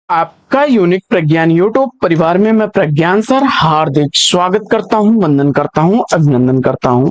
आपका यूनिक प्रज्ञान यूट्यूब परिवार में मैं प्रज्ञान सर हार्दिक स्वागत करता हूं, वंदन करता हूं, अभिनंदन करता हूं।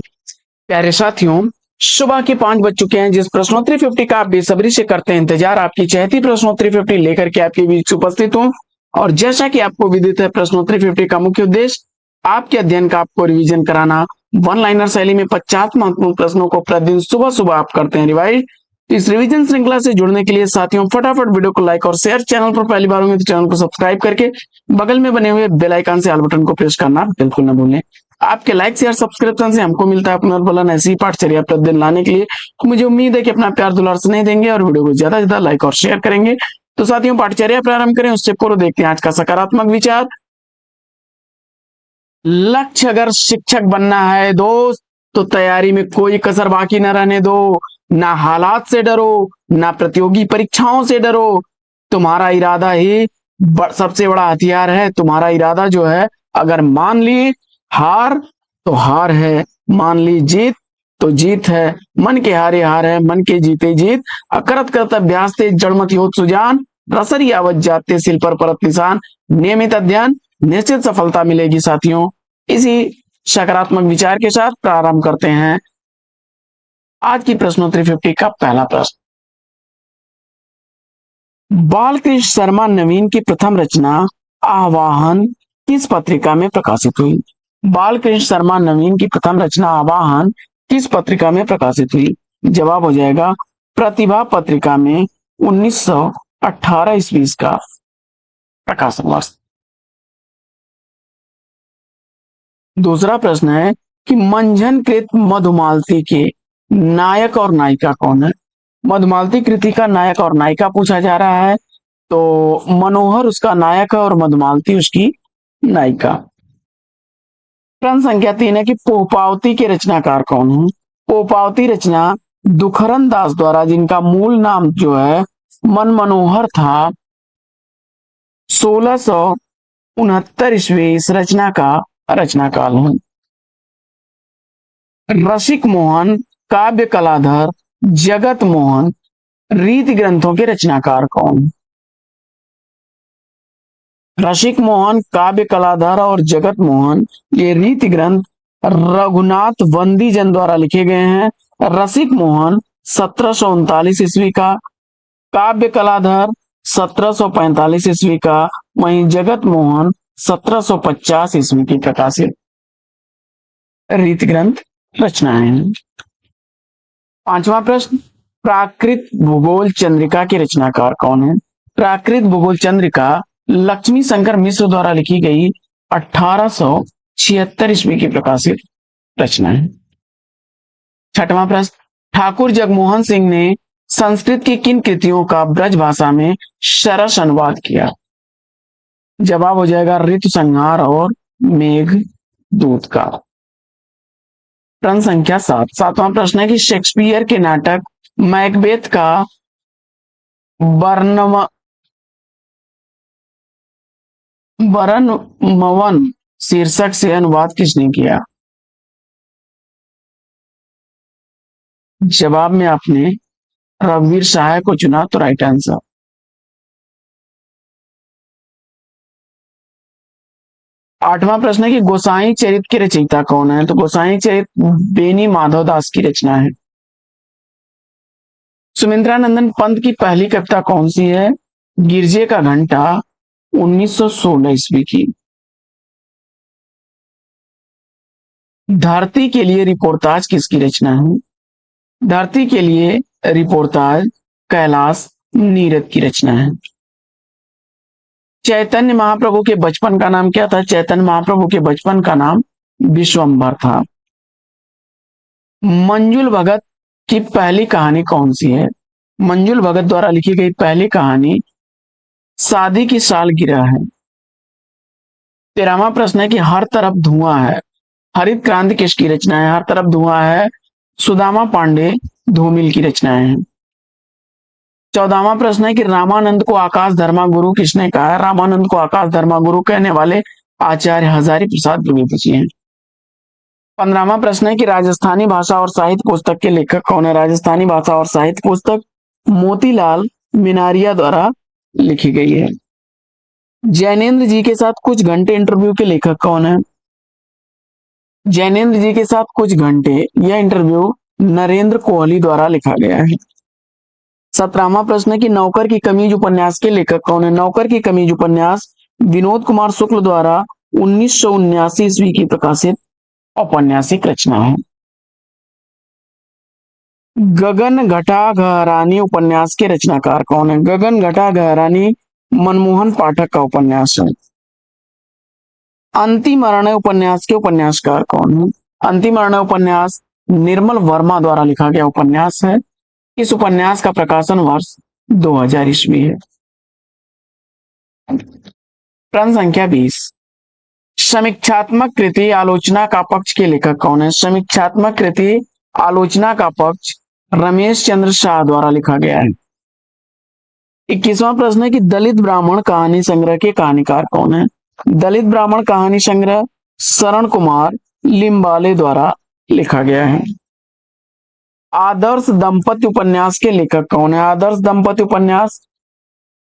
प्यारे साथियों, सुबह के 5 बज चुके हैं। जिस प्रश्नोत्तरी 50 का आप बेसब्री से करते हैं इंतजार, आपकी चहती प्रश्नोत्तरी 50 लेकर के आपके बीच उपस्थित हूं। और जैसा कि आपको विदित है, प्रश्नोत्तरी 50 का मुख्य उद्देश्य आपके अध्ययन का आपको रिवीजन कराना। वन लाइनर शैली में 50 महत्वपूर्ण प्रश्नों को प्रतिदिन सुबह सुबह आप करते हैं रिवाइज। इस रिवीजन श्रृंखला से जुड़ने के लिए साथियों फटाफट वीडियो को लाइक और शेयर, चैनल पर पहली बार होंगे तो चैनल को सब्सक्राइब करके बगल में बने हुए बेल आइकन से ऑल बटन को प्रेस करना बिल्कुल न भूलें। आपके लाइक शेयर सब्सक्रिप्शन से हमको मिलता है पुनर्बलन ऐसी पाठचर्या प्रतिदिन लाने के लिए। तो मुझे उम्मीद है कि अपना प्यार दुलार स्नेह देंगे और वीडियो को ज्यादा से ज्यादा लाइक और शेयर करेंगे। तो साथियों, पाठचर्या प्रारंभ करें उससे पूर्व देखते हैं आज का सकारात्मक विचार। लक्ष्य अगर शिक्षक बनना है दोस्त, तो तैयारी में कोई कसर बाकी न रहने दो। ना हालात से डरो, ना प्रतियोगी परीक्षाओं से डरो। तुम्हारा इरादा ही सबसे बड़ा हथियार है। तुम्हारा इरादा जो है, अगर मान ली हार तो हार है, मान ली जीत तो जीत है। मन के हारे हार है, मन के जीते जीत। अकरत करत अभ्यास ते जड़मति होत सुजान, रसरी आवत जाते सिल पर परत निशान। नियमित अध्ययन निश्चित सफलता मिलेगी। साथियों, इसी सकारात्मक विचार के साथ प्रारंभ करते हैं आज की प्रश्नोत्तरी 50 का पहला प्रश्न। बालकृष्ण शर्मा नवीन की प्रथम रचना आवाहन किस पत्रिका में प्रकाशित हुई? बालकृष्ण शर्मा नवीन की प्रथम रचना आवाहन किस पत्रिका में प्रकाशित हुई? जवाब हो जाएगा प्रतिभा पत्रिका में 1918 ईस्वी का प्रकाशन वर्ष। दूसरा प्रश्न है कि मंझन कृत मधुमालती के नायक और नायिका कौन है? मधुमालती कृति का नायक और नायिका पूछा जा रहा है। तो मनोहर उसका नायक है और मधुमालती उसकी नायिका। प्रश्न संख्या 3 है कि पोपावती के रचनाकार कौन है? पोपावती रचना दुखरन दास द्वारा, जिनका मूल नाम जो है मनमनोहर था, 1669 ईस्वी इस रचना का रचनाकाल है। रसिक मोहन, काव्य कलाधर, जगत मोहन रीति ग्रंथों के रचनाकार कौन? रसिक मोहन, काव्य कलाधर और जगत मोहन ये रीति ग्रंथ रघुनाथ बंदीजन द्वारा लिखे गए हैं। रसिक मोहन 1739 ईस्वी का, काव्य कलाधर 1745 ईस्वी का, वहीं जगत मोहन 1750 ईस्वी की प्रकाशित रीति ग्रंथ रचनाएं। पांचवा प्रश्न, प्राकृत भूगोल चंद्रिका के रचनाकार कौन है? प्राकृत भूगोल चंद्रिका लक्ष्मी शंकर मिश्र द्वारा लिखी गई 1876 ईस्वी की प्रकाशित रचना है। छठवां प्रश्न, ठाकुर जगमोहन सिंह ने संस्कृत की किन कृतियों का ब्रज भाषा में सरस अनुवाद किया? जवाब हो जाएगा ऋतु संहार और मेघ दूत का। प्रश्न संख्या 7, सातवां प्रश्न है कि शेक्सपियर के नाटक मैकबेथ का बरनमवन शीर्षक से अनुवाद किसने किया? जवाब में आपने रघुवीर सहाय को चुना, तो राइट आंसर। आठवां प्रश्न है कि गोसाई चरित की रचयिता कौन है? तो गोसाई चरित बेनी माधव दास की रचना है। सुमिंद्रानंदन पंत की पहली कविता कौन सी है? गिरजे का घंटा 1916 ईस्वी की। धरती के लिए रिपोर्टाज किसकी रचना है? धरती के लिए रिपोर्टाज कैलाश नीरद की रचना है। चैतन्य महाप्रभु के बचपन का नाम क्या था? चैतन्य महाप्रभु के बचपन का नाम विश्वंभर था। मंजुल भगत की पहली कहानी कौन सी है? मंजुल भगत द्वारा लिखी गई पहली कहानी शादी की सालगिरह है। 13वां प्रश्न है कि हर तरफ धुआं है, हरित क्रांति किसकी रचना है? हर तरफ धुआं है सुदामा पांडे धूमिल की रचनाएं हैं। 14वां प्रश्न है कि रामानंद को आकाश धर्मा गुरु किसने कहा है? रामानंद को आकाश धर्मा गुरु कहने वाले आचार्य हजारी प्रसाद द्विवेदी जी हैं। 15वां प्रश्न है कि राजस्थानी भाषा और साहित्य पुस्तक के लेखक कौन है? राजस्थानी भाषा और साहित्य पुस्तक मोतीलाल मिनारिया द्वारा लिखी गई है। जैनेन्द्र जी के साथ कुछ घंटे इंटरव्यू के लेखक कौन है? जैनेन्द्र जी के साथ कुछ घंटे यह इंटरव्यू नरेंद्र कोहली द्वारा लिखा गया है। 17वां प्रश्न है कि नौकर की कमीज उपन्यास के लेखक कौन है? नौकर की कमीज उपन्यास विनोद कुमार शुक्ल द्वारा 1979 ईस्वी की प्रकाशित औपन्यासिक रचना है। गगन घटा घरानी उपन्यास के रचनाकार कौन है? गगन घटा घरानी मनमोहन पाठक का उपन्यास है। अंतिम अरण्य उपन्यास के उपन्यासकार कौन है? अंतिम अरण्य उपन्यास निर्मल वर्मा द्वारा लिखा गया उपन्यास है। इस उपन्यास का प्रकाशन वर्ष 2000 ईस्वी है। प्रश्न संख्या 20, समीक्षात्मक कृति आलोचना का पक्ष के लेखक कौन है? समीक्षात्मक कृति आलोचना का पक्ष रमेश चंद्र शाह द्वारा लिखा गया है। 21वां प्रश्न है कि दलित ब्राह्मण कहानी संग्रह के कहानीकार कौन है? दलित ब्राह्मण कहानी संग्रह शरण कुमार लिम्बाले द्वारा लिखा गया है। आदर्श दंपति उपन्यास के लेखक कौन है? आदर्श दंपति उपन्यास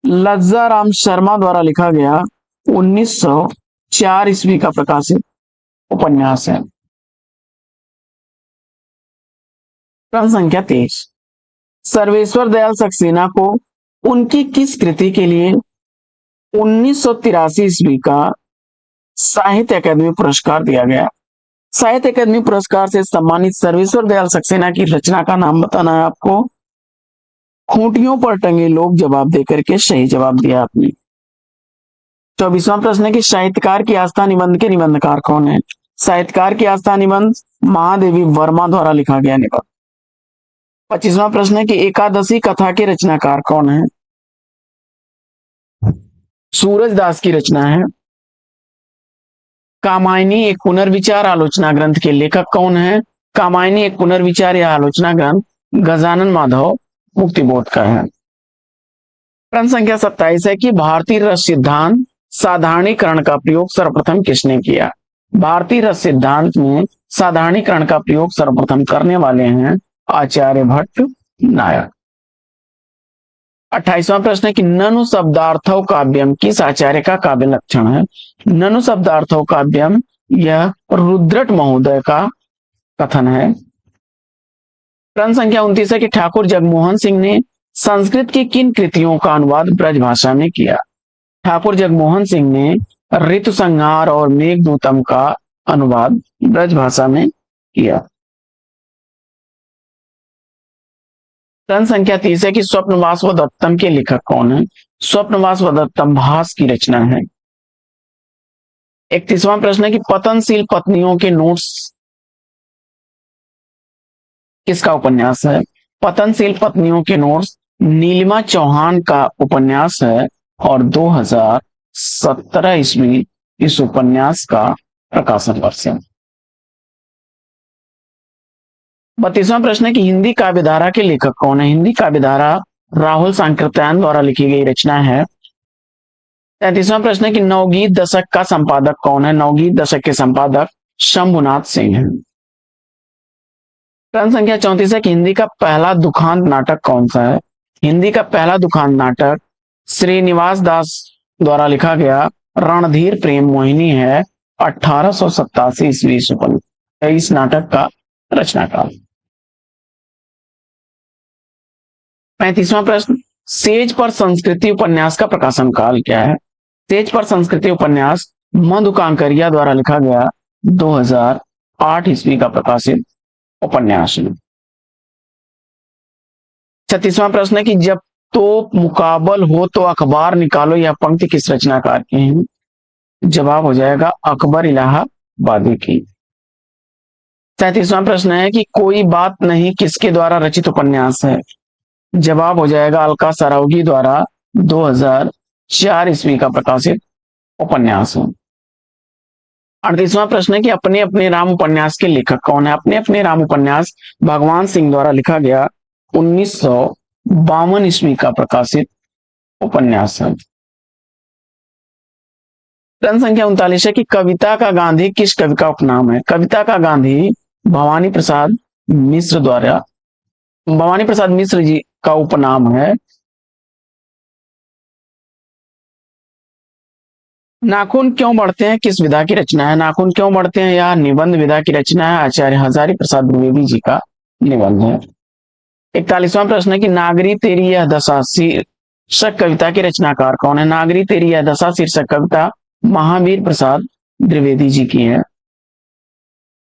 लज्जा राम शर्मा द्वारा लिखा गया 1904 ईस्वी का प्रकाशित उपन्यास है। प्रश्न संख्या 23, सर्वेश्वर दयाल सक्सेना को उनकी किस कृति के लिए 1983 ईस्वी का साहित्य अकादमी पुरस्कार दिया गया? साहित्य अकादमी पुरस्कार से सम्मानित सर्वेश्वर दयाल सक्सेना की रचना का नाम बताना है आपको। खूंटियों पर टंगे लोग जवाब देकर के सही जवाब दिया आपने। 24वां प्रश्न है कि साहित्यकार की आस्था निबंध के निबंधकार कौन है? साहित्यकार की आस्था निबंध महादेवी वर्मा द्वारा लिखा गया निबंध। 25वां प्रश्न है कि एकादशी कथा के रचनाकार कौन है? सूरजदास की रचना है। कामायनी एक पुनर्विचार आलोचना ग्रंथ के लेखक कौन है? कामायनी एक पुनर्विचार या आलोचना ग्रंथ गजानन माधव मुक्तिबोध का है। प्रश्न संख्या 27 है कि भारतीय रस सिद्धांत साधारणीकरण का प्रयोग सर्वप्रथम किसने किया? भारतीय रस सिद्धांत में साधारणीकरण का प्रयोग सर्वप्रथम करने वाले हैं आचार्य भट्ट नायक। 28वां प्रश्न है कि ननु शब्दार्थो काव्यम किस आचार्य का काव्य लक्षण है? ननु शब्दार्थो काव्यम यह रुद्रट महोदय का कथन है। प्रश्न संख्या 29 है कि ठाकुर जगमोहन सिंह ने संस्कृत की किन कृतियों का अनुवाद ब्रज भाषा में किया? ठाकुर जगमोहन सिंह ने ऋतु संहार और मेघदूतम का अनुवाद ब्रज भाषा में किया। प्रश्न संख्या 30 है कि स्वप्नवास व दत्तम के लेखक कौन है? स्वप्नवास व दत्तम भास की रचना है। 31वां प्रश्न है कि पतनशील पत्नियों के नोट्स किसका उपन्यास है? पतनशील पत्नियों के नोट्स नीलिमा चौहान का उपन्यास है और 2017 ईस्वी इस उपन्यास का प्रकाशन वर्ष है। 32वां प्रश्न है कि हिंदी काव्यधारा के लेखक कौन है? हिंदी काव्यधारा राहुल सांकृत्यायन द्वारा लिखी गई रचना है। 33वां प्रश्न है कि नवगीत दशक का संपादक कौन है? नवगीत दशक के संपादक शंभुनाथ सिंह हैं। प्रश्न संख्या 34 है कि हिंदी का पहला दुखांत नाटक कौन सा है? हिंदी का पहला दुखांत नाटक श्रीनिवास दास द्वारा लिखा गया रणधीर प्रेम मोहिनी है 1887 ईस्वी से। इस नाटक का रचनाकार। 35वां प्रश्न, सेज पर संस्कृति उपन्यास का प्रकाशन काल क्या है? सेज पर संस्कृति उपन्यास मधु कांकरिया द्वारा लिखा गया 2008 ईस्वी का प्रकाशित उपन्यास। 36वां प्रश्न है कि जब तो मुकाबल हो तो अखबार निकालो, यह पंक्ति किस रचनाकार की है? जवाब हो जाएगा अकबर इलाहाबादी की। 37वां प्रश्न है कि कोई बात नहीं किसके द्वारा रचित उपन्यास है? जवाब हो जाएगा अलका सरावगी द्वारा 2004 ईस्वी का प्रकाशित उपन्यास है। 38वां प्रश्न है कि अपने अपने राम उपन्यास के लेखक कौन है? अपने अपने राम उपन्यास भगवान सिंह द्वारा लिखा गया 1952 ईस्वी का प्रकाशित उपन्यास है। प्रश्न संख्या 39 है कि कविता का गांधी किस कवि का उपनाम है? कविता का गांधी भवानी प्रसाद मिश्र जी का उपनाम है। नाखून क्यों बढ़ते हैं किस विधा की रचना है? नाखून क्यों बढ़ते हैं यह निबंध विधा की रचना है, आचार्य हजारी प्रसाद द्विवेदी जी का निबंध है। 41वां प्रश्न है कि नागरी तेरी यह दशा शीर्षक कविता के रचनाकार कौन है? नागरी तेरी यह दशा शीर्षक कविता महावीर प्रसाद द्विवेदी जी की है।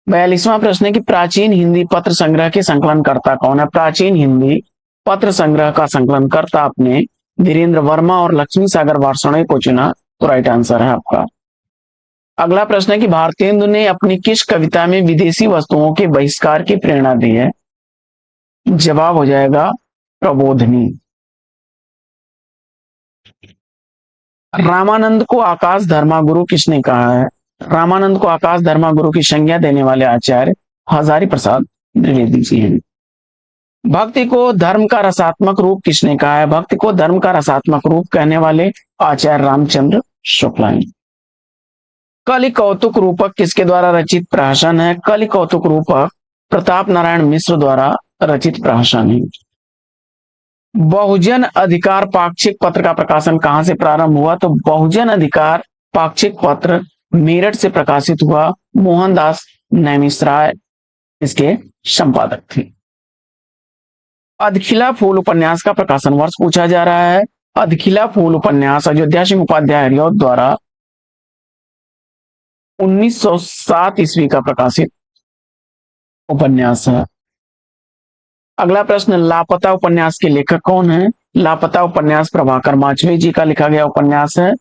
42वां प्रश्न है कि प्राचीन हिंदी पत्र संग्रह के संकलनकर्ता कौन है? प्राचीन हिंदी पत्र संग्रह का संकलनकर्ता आपने धीरेन्द्र वर्मा और लक्ष्मी सागर वार्ष्णेय को चुना, तो राइट आंसर है आपका। अगला प्रश्न है कि भारतेंदु ने अपनी किस कविता में विदेशी वस्तुओं के बहिष्कार की प्रेरणा दी है? जवाब हो जाएगा प्रबोधनी। रामानंद को आकाश धर्मागुरु किसने कहा है? रामानंद को आकाश धर्मागुरु की संज्ञा देने वाले आचार्य हजारी प्रसाद द्विवेदी जी हैं। भक्ति को धर्म का रसात्मक रूप किसने कहा है? भक्ति को धर्म का रसात्मक रूप कहने वाले आचार्य रामचंद्र शुक्ला हैं। कलि कौतुक रूपक किसके द्वारा रचित प्रहसन है? कलि कौतुक रूपक प्रताप नारायण मिश्र द्वारा रचित प्रहसन है। बहुजन अधिकार पाक्षिक पत्र का प्रकाशन कहां से प्रारंभ हुआ? तो बहुजन अधिकार पाक्षिक पत्र मेरठ से प्रकाशित हुआ। मोहनदास नैमिषराय इसके संपादक थे। अधखिला फूल उपन्यास का प्रकाशन वर्ष पूछा जा रहा है। अधखिला फूल उपन्यास अयोध्या सिंह उपाध्याय हरिऔध द्वारा 1907 ईस्वी का प्रकाशित उपन्यास है। अगला प्रश्न, लापता उपन्यास के लेखक कौन है? लापता उपन्यास प्रभाकर माचवे जी का लिखा गया उपन्यास है।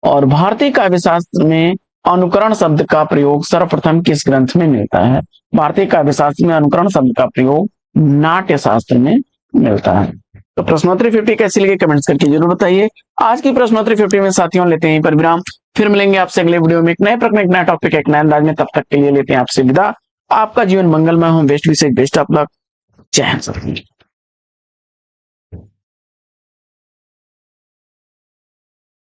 और भारतीय काव्यशास्त्र में अनुकरण शब्द का प्रयोग सर्वप्रथम किस ग्रंथ में मिलता है? भारतीय काव्यशास्त्र में अनुकरण शब्द का प्रयोग नाट्य शास्त्र में मिलता है। तो प्रश्नोत्तरी 50 कैसी लगी कमेंट्स करके जरूर बताइए। आज की प्रश्नोत्तरी 50 में साथियों लेते हैं पर विराम, फिर मिलेंगे आपसे अगले वीडियो में एक नए प्रश्न, एक नया टॉपिक, एक नए अंदाज में। तब तक के लिए लेते हैं आपसे विदा। आपका जीवन मंगलमय हो, best wishes best of luck. जय हिंद।